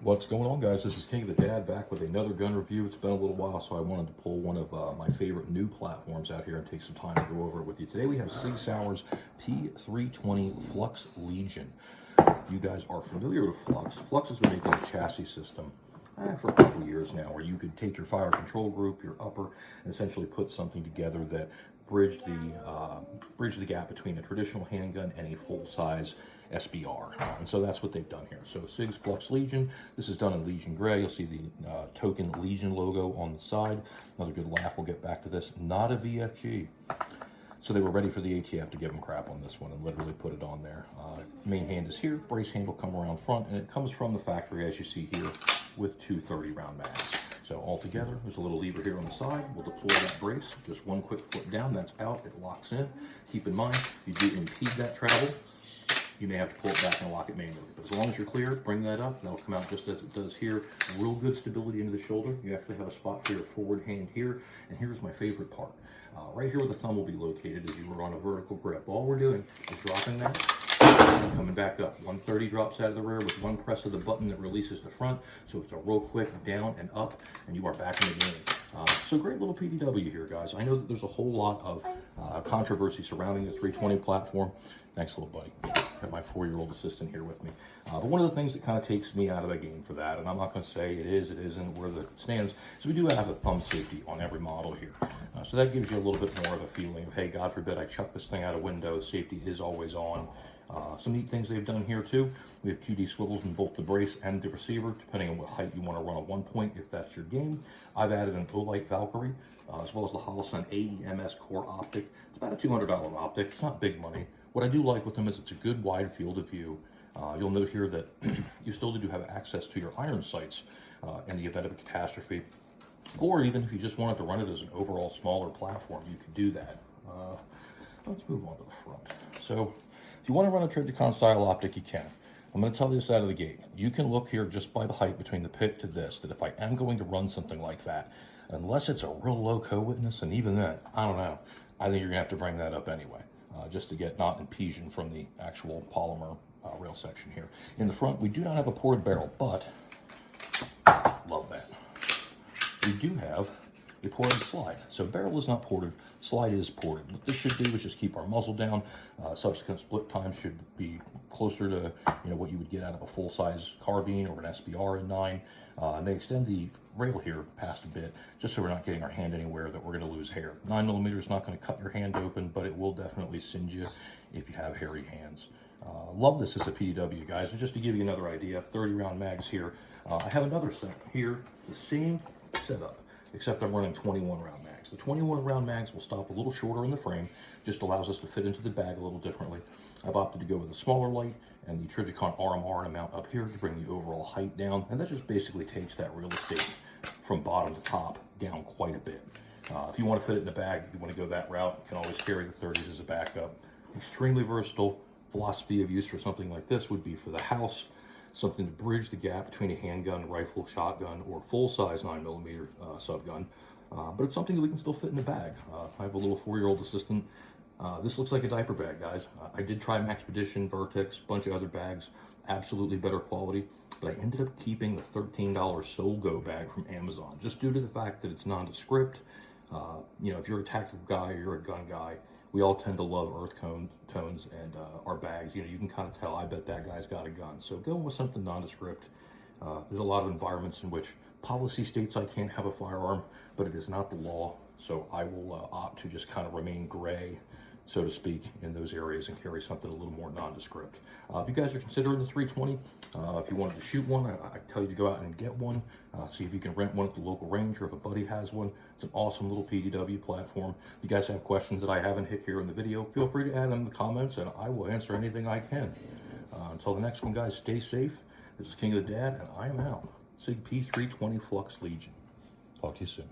What's going on, guys? This is King of the Dad back with another gun review. It's been a little while, so I wanted to pull one of my favorite new platforms out here and take some time to go over it with you. Today we have Sig P320 Flux Legion. You guys are familiar with Flux. Flux has been making a chassis system for a couple of years now, where you could take your fire control group, your upper, and essentially put something together that bridged the gap between a traditional handgun and a full-size SBR. And so that's what they've done here. So Sig's Flux Legion, this is done in Legion Gray. You'll see the token Legion logo on the side. Another good laugh, we'll get back to this. Not a VFG. So they were ready for the ATF to give them crap on this one and literally put it on there. Main hand is here, brace hand will come around front, and it comes from the factory, as you see here, with two 30-round mags. So all together, there's a little lever here on the side. We'll deploy that brace. Just one quick flip down, that's out, it locks in. Keep in mind, if you do impede that travel, you may have to pull it back and lock it manually. But as long as you're clear, bring that up, and that'll come out just as it does here. Real good stability into the shoulder. You actually have a spot for your forward hand here. And here's my favorite part. Right here where the thumb will be located if you were on a vertical grip. All we're doing is dropping that, coming back up. 130 drops out of the rear with one press of the button that releases the front. So it's a real quick down and up, and you are back in the game. So great little PDW here, guys. I know that there's a whole lot of controversy surrounding the 320 platform. Thanks, little buddy. Got my 4-year-old assistant here with me. But one of the things that kind of takes me out of the game for that, and I'm not going to say it is, it isn't, where it stands, is we do have a thumb safety on every model here. So that gives you a little bit more of a feeling of, hey, God forbid I chuck this thing out a window, safety is always on. Some neat things they've done here too. We have QD swivels in both the brace and the receiver, depending on what height you want to run a 1-point, if that's your game. I've added an Olight Valkyrie, as well as the Holosun AEMS Core optic. It's about a $200 optic. It's not big money. What I do like with them is it's a good wide field of view. You'll note here that you still do have access to your iron sights in the event of a catastrophe. Or even if you just wanted to run it as an overall smaller platform, you could do that. Let's move on to the front. So if you want to run a Trijicon style optic, you can. I'm going to tell you this out of the gate. You can look here just by the height between the pit to this, that if I am going to run something like that, unless it's a real low co-witness, and even then, I don't know, I think you're going to have to bring that up anyway, just to get not impedance from the actual polymer rail section here. In the front, we do not have a ported barrel, but love that. We do have a ported slide. So barrel is not ported, slide is ported. What this should do is just keep our muzzle down. Subsequent split time should be closer to what you would get out of a full-size carbine or an SBR in 9. And they extend the rail here past a bit, just so we're not getting our hand anywhere that we're going to lose hair. 9mm is not going to cut your hand open, but it will definitely singe you if you have hairy hands. Love this as a PDW, guys. And just to give you another idea, 30-round mags here. I have another set here, the same setup, except I'm running 21-round mags. The 21-round mags will stop a little shorter in the frame, just allows us to fit into the bag a little differently. I've opted to go with a smaller light and the Trijicon RMR and a mount up here to bring the overall height down, and that just basically takes that real estate from bottom to top down quite a bit. If you want to fit it in the bag, you want to go that route, you can always carry the 30s as a backup. Extremely versatile. Philosophy of use for something like this would be for the house, something to bridge the gap between a handgun, rifle, shotgun, or full-size 9mm subgun. But it's something that we can still fit in the bag. I have a little 4-year-old assistant. This looks like a diaper bag, guys. I did try Maxpedition, Vertex, a bunch of other bags, absolutely better quality, but I ended up keeping the $13 Solgo bag from Amazon, just due to the fact that it's nondescript. If you're a tactical guy or you're a gun guy, we all tend to love earth tones and our bags. You can kind of tell, I bet that guy's got a gun. So going with something nondescript. There's a lot of environments in which policy states I can't have a firearm, but it is not the law. So I will opt to just kind of remain gray, so to speak, in those areas and carry something a little more nondescript. If you guys are considering the 320, if you wanted to shoot one, I tell you to go out and get one. See if you can rent one at the local range, or if a buddy has one. It's an awesome little PDW platform. If you guys have questions that I haven't hit here in the video, feel free to add them in the comments, and I will answer anything I can. Until the next one, guys, stay safe. This is King of the Dad, and I am out. Sig P320 Flux Legion. Talk to you soon.